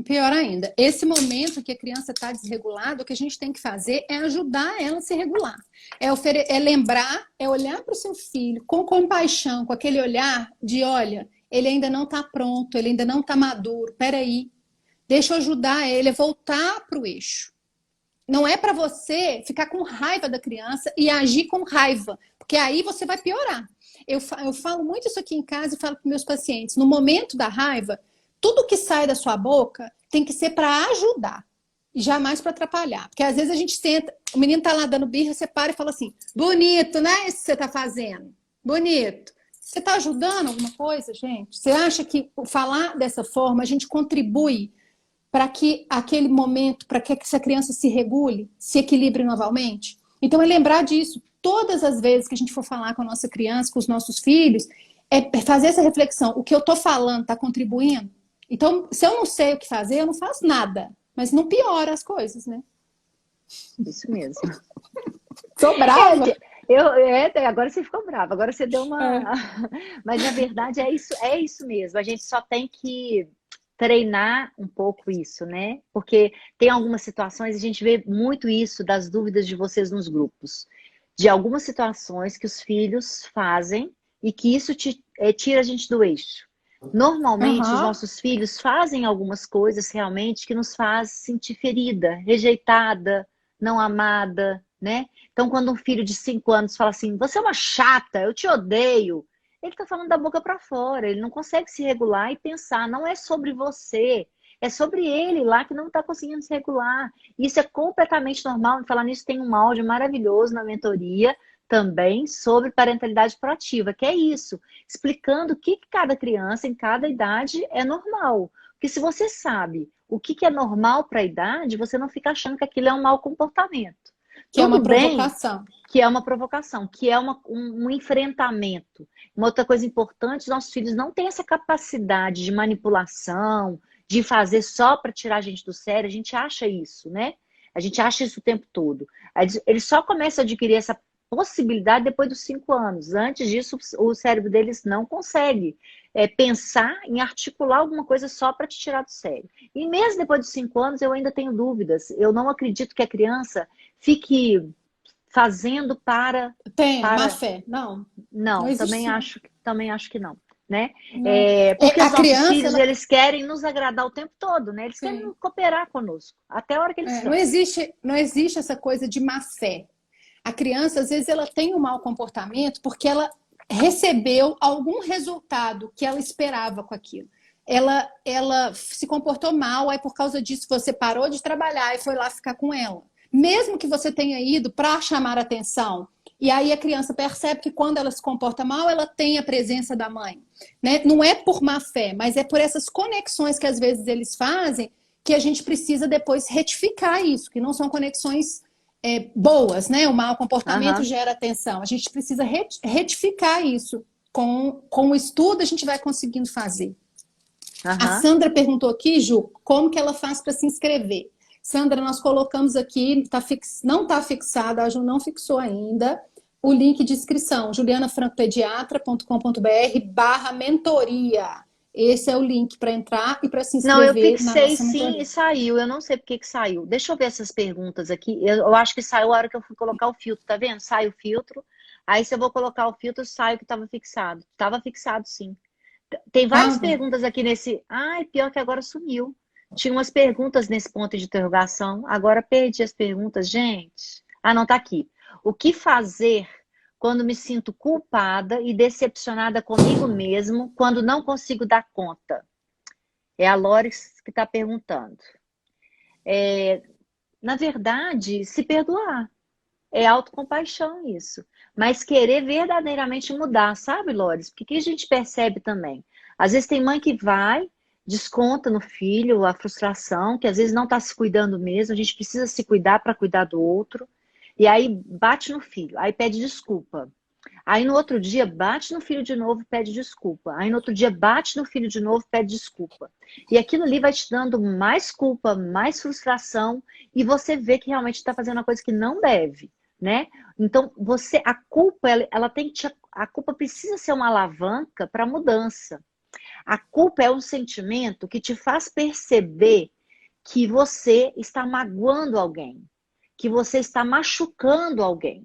Pior ainda, esse momento que a criança está desregulada, o que a gente tem que fazer é ajudar ela a se regular. É lembrar, é olhar para o seu filho com compaixão, com aquele olhar de, olha, ele ainda não está pronto, ele ainda não está maduro, peraí, deixa eu ajudar ele a voltar para o eixo. Não é para você ficar com raiva da criança e agir com raiva, porque aí você vai piorar. Eu falo muito isso aqui em casa e falo para meus pacientes, no momento da raiva, tudo que sai da sua boca tem que ser para ajudar e jamais para atrapalhar. Porque às vezes a gente senta, o menino tá lá dando birra, você para e fala assim, bonito, né, isso que você tá fazendo? Bonito. Você tá ajudando alguma coisa, gente? Você acha que falar dessa forma a gente contribui para que aquele momento, para que essa criança se regule, se equilibre novamente? Então é lembrar disso. Todas as vezes que a gente for falar com a nossa criança, com os nossos filhos, é fazer essa reflexão. O que eu tô falando tá contribuindo? Então, se eu não sei o que fazer, eu não faço nada. Mas não piora as coisas, né? Isso mesmo. Tô brava. Agora você ficou brava. Agora você deu uma... Mas, na verdade, é isso mesmo. A gente só tem que treinar um pouco isso, né? Porque tem algumas situações, a gente vê muito isso das dúvidas de vocês nos grupos. De algumas situações que os filhos fazem e que isso tira a gente do eixo. Normalmente, os nossos filhos fazem algumas coisas realmente que nos faz sentir ferida, rejeitada, não amada, né? Então, quando um filho de 5 anos fala assim, você é uma chata, eu te odeio, ele está falando da boca para fora, ele não consegue se regular e pensar, não é sobre você, é sobre ele lá que não está conseguindo se regular. Isso é completamente normal. Falar nisso, tem um áudio maravilhoso na mentoria, também sobre parentalidade proativa, que é isso, explicando o que cada criança, em cada idade, é normal. Porque se você sabe o que é normal para a idade, você não fica achando que aquilo é um mau comportamento. Que é uma Tudo bem provocação. que é uma provocação, que é um enfrentamento. Uma outra coisa importante, nossos filhos não têm essa capacidade de manipulação, de fazer só para tirar a gente do sério. A gente acha isso, né? A gente acha isso o tempo todo. Eles só começam a adquirir essa possibilidade depois dos 5 anos. Antes disso, o cérebro deles não consegue pensar em articular alguma coisa só para te tirar do sério. E mesmo depois dos 5 anos, eu ainda tenho dúvidas. Eu não acredito que a criança fique fazendo Má para... fé. Não, não Não, existe. também acho que não, né? Não. Porque A os nossos criança, filhos, eles querem nos agradar o tempo todo, né? Eles sim. querem cooperar conosco, até a hora que eles cansam. Não existe essa coisa de má fé. A criança, às vezes, ela tem um mau comportamento porque ela recebeu algum resultado que ela esperava com aquilo. Ela se comportou mal, aí por causa disso você parou de trabalhar e foi lá ficar com ela. Mesmo que você tenha ido para chamar atenção, e aí a criança percebe que quando ela se comporta mal, ela tem a presença da mãe. Né? Não é por má fé, mas é por essas conexões que às vezes eles fazem que a gente precisa depois retificar isso, que não são conexões boas, né? O mau comportamento gera atenção. A gente precisa retificar isso. Com o estudo a gente vai conseguindo fazer. A Sandra perguntou aqui, Ju, como que ela faz para se inscrever? Sandra, nós colocamos aqui, não está fixado, a Ju não fixou ainda, o link de inscrição, julianafrancopediatra.com.br/mentoria. Esse é o link para entrar e para se Não, eu inscrever na fixei nossa sim mentoria. e saiu. Eu não sei por que saiu. Deixa eu ver essas perguntas aqui. Eu acho que saiu a hora que eu fui colocar o filtro, tá vendo? Sai o filtro. Aí se eu vou colocar o filtro, sai o que estava fixado. Estava fixado, sim. Tem várias perguntas aqui nesse... Ai, pior que agora sumiu. Tinha umas perguntas nesse ponto de interrogação. Agora perdi as perguntas, gente. Ah, não, tá aqui. O que fazer quando me sinto culpada e decepcionada comigo mesmo quando não consigo dar conta? É a Loris que está perguntando. Na verdade, se perdoar. É autocompaixão isso. Mas querer verdadeiramente mudar, sabe, Loris? Porque o que a gente percebe também? Às vezes tem mãe que vai, desconta no filho a frustração, que às vezes não está se cuidando mesmo, a gente precisa se cuidar para cuidar do outro. E aí bate no filho, aí pede desculpa. Aí no outro dia bate no filho de novo, pede desculpa. Aí no outro dia bate no filho de novo, pede desculpa. E aquilo ali vai te dando mais culpa, mais frustração, e você vê que realmente está fazendo uma coisa que não deve, né? Então a culpa, ela tem que a culpa precisa ser uma alavanca para mudança. A culpa é um sentimento que te faz perceber que você está magoando alguém, que você está machucando alguém.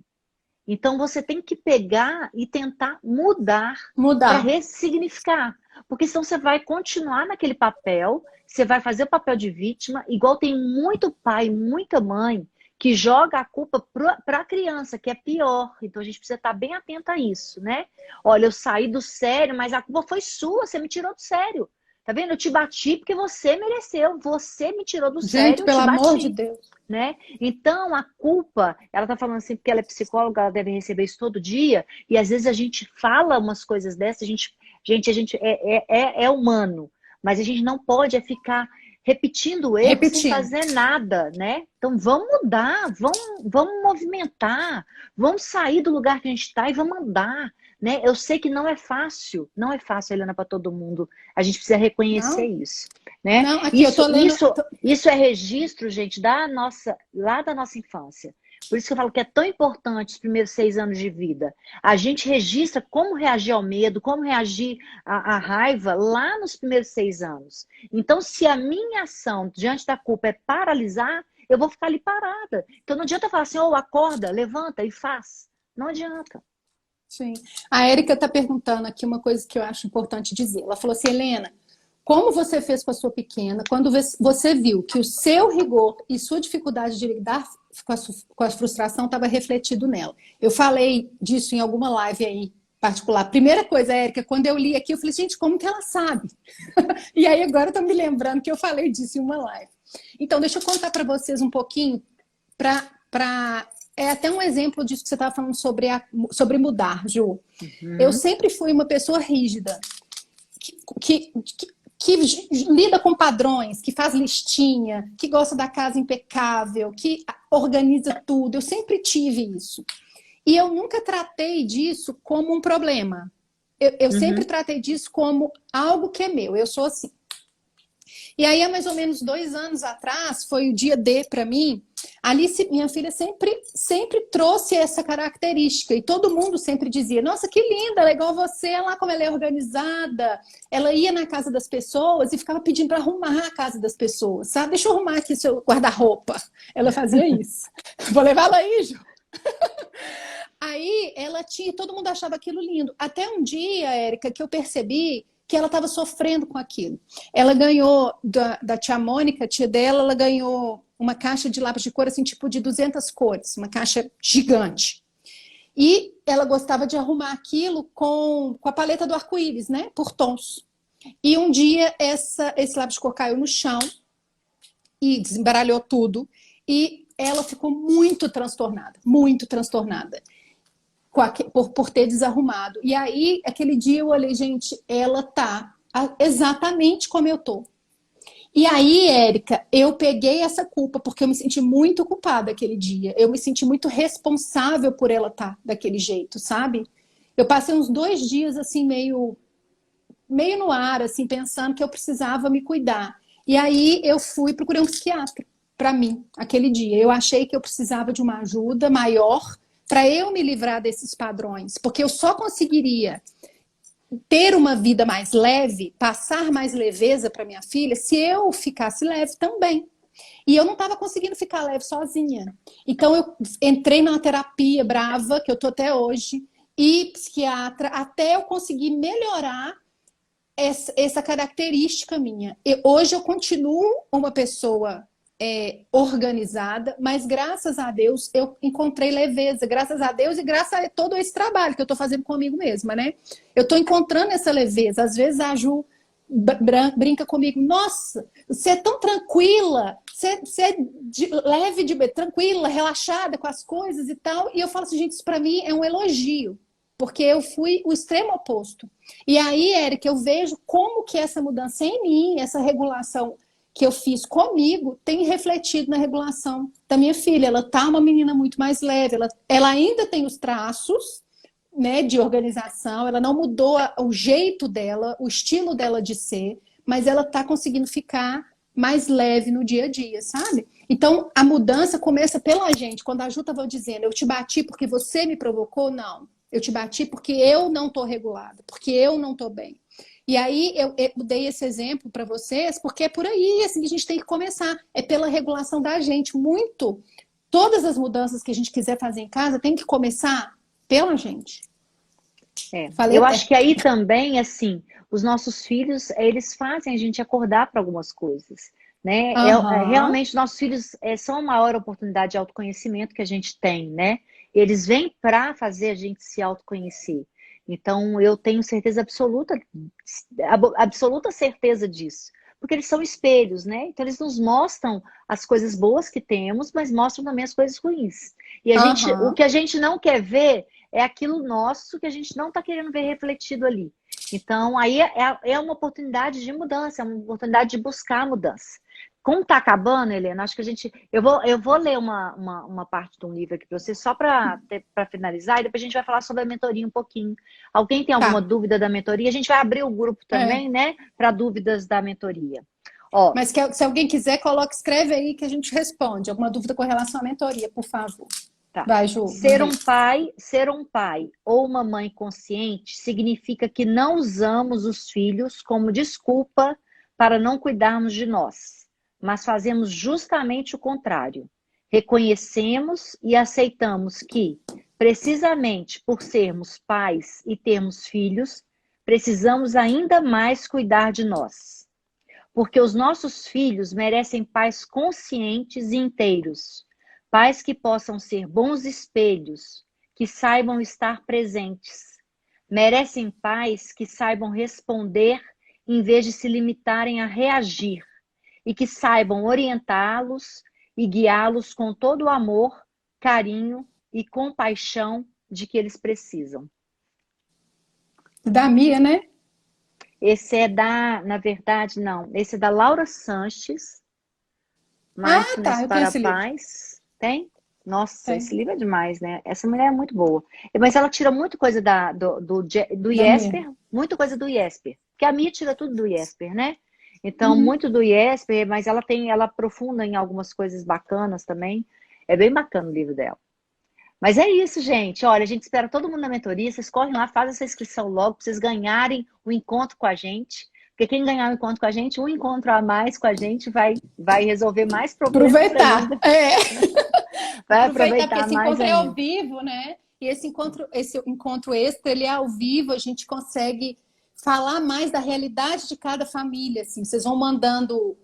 Então você tem que pegar e tentar mudar. Para ressignificar. Porque senão você vai continuar naquele papel, você vai fazer o papel de vítima, igual tem muito pai, muita mãe que joga a culpa para a criança, que é pior. Então a gente precisa estar bem atento a isso, né? Olha, eu saí do sério, mas a culpa foi sua, você me tirou do sério. Tá vendo? Eu te bati porque você mereceu, você me tirou do sério, eu pelo te bati. amor de Deus. Né? Então, a culpa, ela tá falando assim, porque ela é psicóloga, ela deve receber isso todo dia, e às vezes a gente fala umas coisas dessas, a gente é humano, mas a gente não pode ficar repetindo erros sem fazer nada, né? Então, vamos mudar, vamos movimentar, vamos sair do lugar que a gente está e vamos andar, né? Eu sei que não é fácil, Helena, para todo mundo. A gente precisa reconhecer isso, né? Não, aqui eu tô lendo... Isso é registro, gente, lá da nossa infância. Por isso que eu falo que é tão importante os primeiros 6 anos de vida. A gente registra como reagir ao medo, como reagir à raiva lá nos primeiros 6 anos. Então, se a minha ação diante da culpa é paralisar, eu vou ficar ali parada. Então, não adianta falar assim, acorda, levanta e faz. Não adianta. Sim. A Érica está perguntando aqui uma coisa que eu acho importante dizer. Ela falou assim, Helena, como você fez com a sua pequena quando você viu que o seu rigor e sua dificuldade de lidar com a frustração estava refletido nela? Eu falei disso em alguma live aí particular. Primeira coisa, Érica, quando eu li aqui, eu falei, gente, como que ela sabe? E aí agora eu estou me lembrando que eu falei disso em uma live. Então, deixa eu contar para vocês um pouquinho é até um exemplo disso que você estava falando sobre mudar, Ju. Eu sempre fui uma pessoa rígida, que que lida com padrões, que faz listinha, que gosta da casa impecável, que organiza tudo. Eu sempre tive isso. E eu nunca tratei disso como um problema. Eu sempre tratei disso como algo que é meu. Eu sou assim. E aí, há mais ou menos 2 anos atrás, foi o dia D para mim. Alice, minha filha, sempre trouxe essa característica. E todo mundo sempre dizia, nossa, que linda, ela é igual você, olha lá como ela é organizada. Ela ia na casa das pessoas e ficava pedindo para arrumar a casa das pessoas, sabe? Deixa eu arrumar aqui seu guarda-roupa. Ela fazia isso. Vou levar ela aí, Ju. Aí, ela tinha, todo mundo achava aquilo lindo. Até um dia, Érica, que eu percebi que ela estava sofrendo com aquilo. Ela ganhou da tia Mônica, tia dela, ela ganhou uma caixa de lápis de cor, assim, tipo de 200 cores, uma caixa gigante. E ela gostava de arrumar aquilo com a paleta do arco-íris, né, por tons. E um dia esse lápis de cor caiu no chão e desembaralhou tudo. E ela ficou muito transtornada, por ter desarrumado. E aí, aquele dia eu olhei, gente, ela tá exatamente como eu tô. E aí, Érica, eu peguei essa culpa, porque eu me senti muito culpada aquele dia. Eu me senti muito responsável por ela estar daquele jeito, sabe? Eu passei uns 2 dias, assim, meio no ar, assim, pensando que eu precisava me cuidar. E aí, eu procurei um psiquiatra para mim, aquele dia. Eu achei que eu precisava de uma ajuda maior para eu me livrar desses padrões, porque eu só conseguiria ter uma vida mais leve, passar mais leveza para minha filha, se eu ficasse leve também. E eu não estava conseguindo ficar leve sozinha. Então eu entrei numa terapia brava, que eu tô até hoje, e psiquiatra, até eu conseguir melhorar essa característica minha. Hoje eu continuo uma pessoa organizada, mas graças a Deus eu encontrei leveza, graças a Deus e graças a todo esse trabalho que eu estou fazendo comigo mesma, né? Eu estou encontrando essa leveza. Às vezes a Ju brinca comigo, nossa, você é tão tranquila, você é leve, tranquila, relaxada com as coisas e tal, e eu falo assim, gente, isso para mim é um elogio, porque eu fui o extremo oposto. E aí, Érica, eu vejo como que essa mudança em mim, essa regulação que eu fiz comigo, tem refletido na regulação da minha filha. Ela tá uma menina muito mais leve, ela ainda tem os traços, né, de organização, ela não mudou o jeito dela, o estilo dela de ser, mas ela tá conseguindo ficar mais leve no dia a dia, sabe? Então, a mudança começa pela gente. Quando a Ju estava dizendo, eu te bati porque você me provocou, não. Eu te bati porque eu não tô regulada, porque eu não tô bem. E aí eu dei esse exemplo para vocês, porque é por aí assim que a gente tem que começar. É pela regulação da gente. Muito. Todas as mudanças que a gente quiser fazer em casa tem que começar pela gente. Eu acho que aí também, assim, os nossos filhos, eles fazem a gente acordar para algumas coisas, né? Realmente, nossos filhos são a maior oportunidade de autoconhecimento que a gente tem, né? Eles vêm para fazer a gente se autoconhecer. Então, eu tenho certeza absoluta certeza disso. Porque eles são espelhos, né? Então, eles nos mostram as coisas boas que temos, mas mostram também as coisas ruins. E o que a gente não quer ver é aquilo nosso que a gente não está querendo ver refletido ali. Então, aí é uma oportunidade de mudança, é uma oportunidade de buscar a mudança. Como está acabando, Helena, acho que eu vou ler uma parte de um livro aqui para você, só para finalizar, e depois a gente vai falar sobre a mentoria um pouquinho. Alguém tem alguma dúvida da mentoria? A gente vai abrir o grupo também, né, para dúvidas da mentoria. Ó, mas se alguém quiser, escreve aí que a gente responde. Alguma dúvida com relação à mentoria, por favor. Tá. Vai, Ju. Ser um pai ou uma mãe consciente significa que não usamos os filhos como desculpa para não cuidarmos de nós, mas fazemos justamente o contrário. Reconhecemos e aceitamos que, precisamente por sermos pais e termos filhos, precisamos ainda mais cuidar de nós. Porque os nossos filhos merecem pais conscientes e inteiros. Pais que possam ser bons espelhos, que saibam estar presentes. Merecem pais que saibam responder em vez de se limitarem a reagir. E que saibam orientá-los e guiá-los com todo o amor, carinho e compaixão de que eles precisam. Da Mia, né? Esse é na verdade, não. Esse é da Laura Sanches, Ah, Mindfulness tá, eu tenho para a esse livro. Paz. Tem? Nossa, esse Tem, livro é demais, né? Essa mulher é muito boa. Mas ela tira muita coisa do da minha. Jesper, muita coisa do Jesper. Porque a Mia tira tudo do Jesper, né? Então, Uhum. muito do Jesper, mas ela aprofunda em algumas coisas bacanas também. É bem bacana o livro dela. Mas é isso, gente. Olha, a gente espera todo mundo na mentoria. Vocês correm lá, fazem essa inscrição logo para vocês ganharem o encontro com a gente. Porque quem ganhar o encontro com a gente, um encontro a mais com a gente vai resolver mais problemas Aproveitar. ainda. É. Vai Aproveitar, porque aproveitar esse mais encontro é ao ainda. vivo, né? E esse encontro extra, ele é ao vivo, a gente consegue falar mais da realidade de cada família, assim. Vocês vão mandando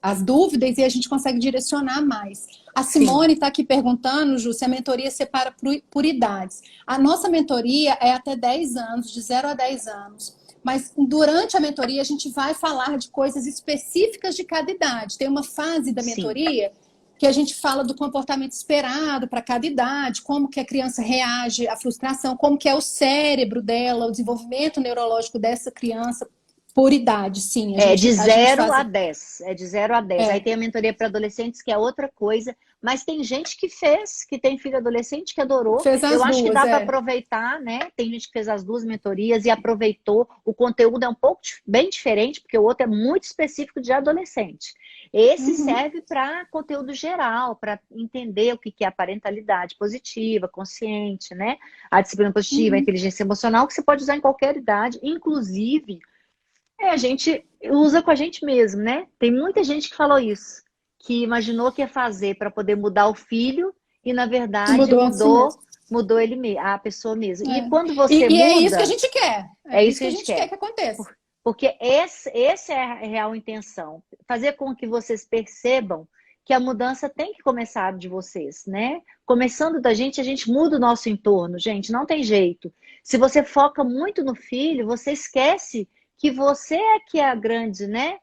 as dúvidas e a gente consegue direcionar mais. A Sim, Simone está aqui perguntando, Ju, se a mentoria separa por idades. A nossa mentoria é até 10 anos, de 0 a 10 anos. Mas durante a mentoria a gente vai falar de coisas específicas de cada idade. Tem uma fase da sim. mentoria que a gente fala do comportamento esperado para cada idade, como que a criança reage à frustração, como que é o cérebro dela, o desenvolvimento neurológico dessa criança por idade, sim. É de A gente zero faz. a 10. É de 0 a 10. Aí É, tem a mentoria para adolescentes, que é outra coisa. Mas tem gente que fez, que tem filho adolescente, que adorou. fez Eu as acho que duas, dá para é. aproveitar, né? Tem gente que fez as duas mentorias e aproveitou. O conteúdo é um pouco bem diferente, porque o outro é muito específico de adolescente. Esse Uhum, serve para conteúdo geral, para entender o que é a parentalidade positiva, consciente, né? A disciplina positiva, a uhum. inteligência emocional, que você pode usar em qualquer idade, inclusive. A gente usa com a gente mesmo, né? Tem muita gente que falou isso, que imaginou que ia fazer para poder mudar o filho e na E verdade mudou a si mesmo. mudou a pessoa mesmo. E É. quando você E é isso que a muda, gente quer. é É isso isso que que a a gente gente quer quer. que aconteça. Porque esse é a real intenção. Fazer com que vocês percebam que a mudança tem que começar de vocês, né? Começando da gente, a gente muda o nosso entorno, gente, não tem jeito. Se você foca muito no filho, você esquece que você é que é a grande, né?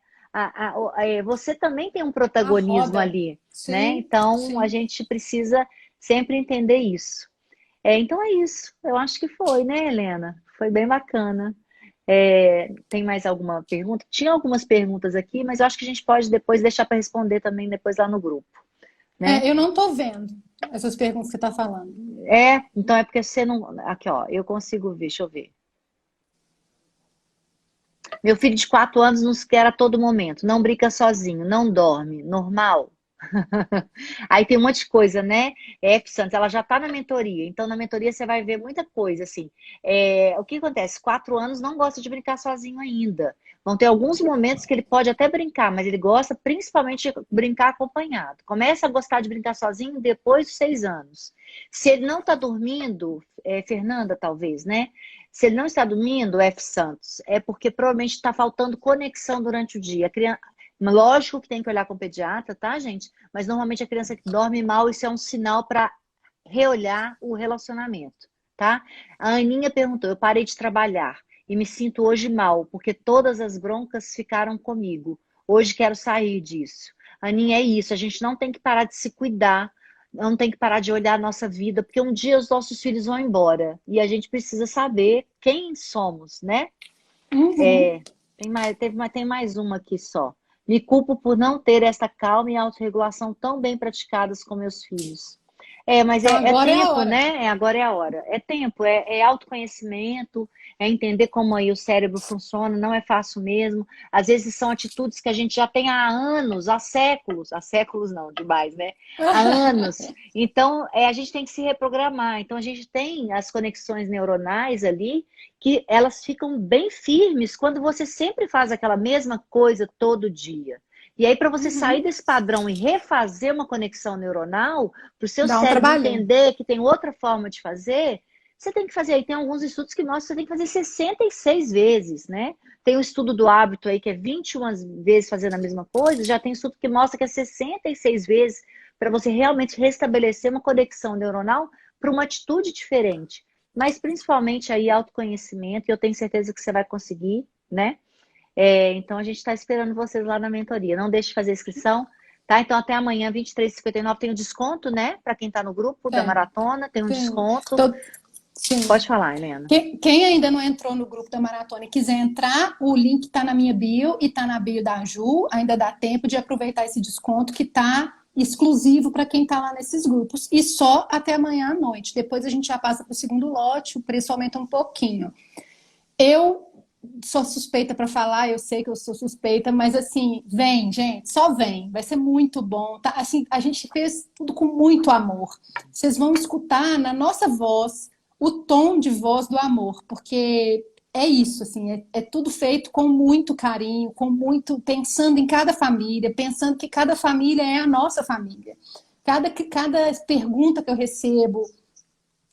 Você também tem um A protagonismo roda. ali, né? Sim, Então a sim. gente precisa sempre entender isso. Então é isso. Eu acho que foi, né, Helena? Foi bem bacana. Tem mais alguma pergunta? Tinha algumas perguntas aqui, mas eu acho que a gente pode depois deixar para responder também depois lá no grupo, né? É, eu não estou vendo essas perguntas que você está falando. Então é porque você não. Aqui, ó, eu consigo ver, deixa eu ver. Meu filho de 4 anos nos quer a todo momento, não brinca sozinho, não dorme, normal. Aí tem um monte de coisa, né? Santos, ela já está na mentoria, então na mentoria você vai ver muita coisa, assim. O que acontece? 4 anos não gosta de brincar sozinho ainda. Vão ter alguns momentos que ele pode até brincar, mas ele gosta principalmente de brincar acompanhado. Começa a gostar de brincar sozinho depois dos 6 anos. Se ele não está dormindo, Fernanda, talvez, né? Se ele não está dormindo, Santos, é porque provavelmente está faltando conexão durante o dia. A criança, lógico que tem que olhar com o pediatra, tá, gente? Mas normalmente a criança que dorme mal, isso é um sinal para reolhar o relacionamento, tá? A Aninha perguntou: eu parei de trabalhar e me sinto hoje mal, porque todas as broncas ficaram comigo. Hoje quero sair disso. Aninha, é isso, a gente não tem que parar de se cuidar, não tem que parar de olhar a nossa vida, porque um dia os nossos filhos vão embora e a gente precisa saber quem somos, né? Uhum. Tem mais uma aqui só. Me culpo por não ter essa calma e autorregulação tão bem praticadas com meus filhos. Mas é Agora é a tempo, hora. né? Agora é a hora. É tempo, é autoconhecimento, é entender como aí o cérebro funciona, não é fácil mesmo. Às vezes são atitudes que a gente já tem há anos, há séculos não, demais, né? Há anos. Então, a gente tem que se reprogramar. Então, a gente tem as conexões neuronais ali que elas ficam bem firmes quando você sempre faz aquela mesma coisa todo dia. E aí, para você sair Uhum. desse padrão e refazer uma conexão neuronal, para o seu Dá um cérebro trabalhinho. entender que tem outra forma de fazer, você tem que fazer. Aí tem alguns estudos que mostram que você tem que fazer 66 vezes, né? Tem o estudo do hábito aí que é 21 vezes fazendo a mesma coisa, já tem estudo que mostra que é 66 vezes para você realmente restabelecer uma conexão neuronal para uma atitude diferente. Mas principalmente aí autoconhecimento, e eu tenho certeza que você vai conseguir, né? Então a gente está esperando vocês lá na mentoria. Não deixe de fazer a inscrição, tá? Então até amanhã, 23h59, tem o desconto, né? Para quem está no grupo da Tem, maratona, tem um tem. desconto. Tô- Sim. Pode falar, Helena. Quem ainda não entrou no grupo da Maratona e quiser entrar, o link está na minha bio e está na bio da Ju. Ainda dá tempo de aproveitar esse desconto que está exclusivo para quem está lá nesses grupos. E só até amanhã à noite. Depois a gente já passa para o segundo lote, o preço aumenta um pouquinho. Eu sou suspeita para falar, eu sei que eu sou suspeita, mas assim, vem, gente, só vem. Vai ser muito bom. Tá? Assim, a gente fez tudo com muito amor. Vocês vão escutar na nossa voz o tom de voz do amor, porque é isso, assim, é tudo feito com muito carinho, com muito, pensando em cada família, pensando que cada família é a nossa família. Cada pergunta que eu recebo,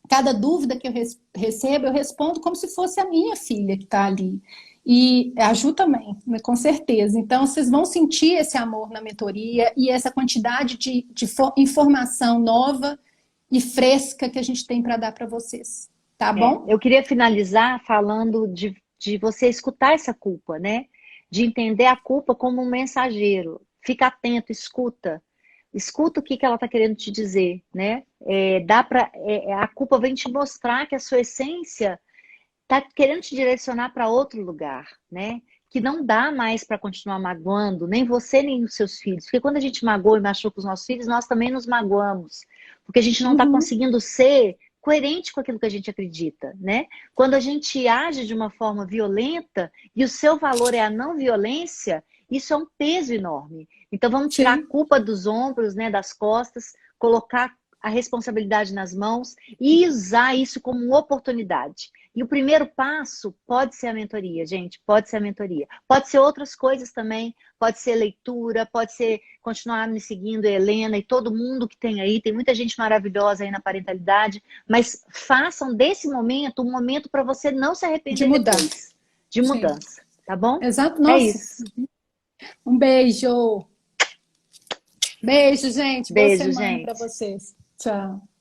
cada dúvida que eu recebo, eu respondo como se fosse a minha filha que está ali. E a Ju também, né, com certeza. Então, vocês vão sentir esse amor na mentoria e essa quantidade de informação nova e fresca que a gente tem para dar para vocês. Tá bom? Eu queria finalizar falando de você escutar essa culpa, né? De entender a culpa como um mensageiro. Fica atento, escuta. Escuta o que ela está querendo te dizer, né? A culpa vem te mostrar que a sua essência está querendo te direcionar para outro lugar, né? Que não dá mais para continuar magoando, nem você, nem os seus filhos. Porque quando a gente magoa e machuca os nossos filhos, nós também nos magoamos. Porque a gente não está conseguindo ser coerente com aquilo que a gente acredita, né? Quando a gente age de uma forma violenta e o seu valor é a não violência, isso é um peso enorme. Então vamos tirar a culpa dos ombros, né, das costas, colocar a responsabilidade nas mãos e usar isso como uma oportunidade. E o primeiro passo pode ser a mentoria, gente, pode ser a mentoria. Pode ser outras coisas também, pode ser leitura, pode ser continuar me seguindo, a Helena e todo mundo que tem aí, tem muita gente maravilhosa aí na parentalidade, mas façam desse momento um momento para você não se arrepender de mudar. depois. De mudança, tá bom? Exato, nossa. É isso. Um beijo. Beijo, gente. Beijo, Boa semana gente. para vocês. Tchau.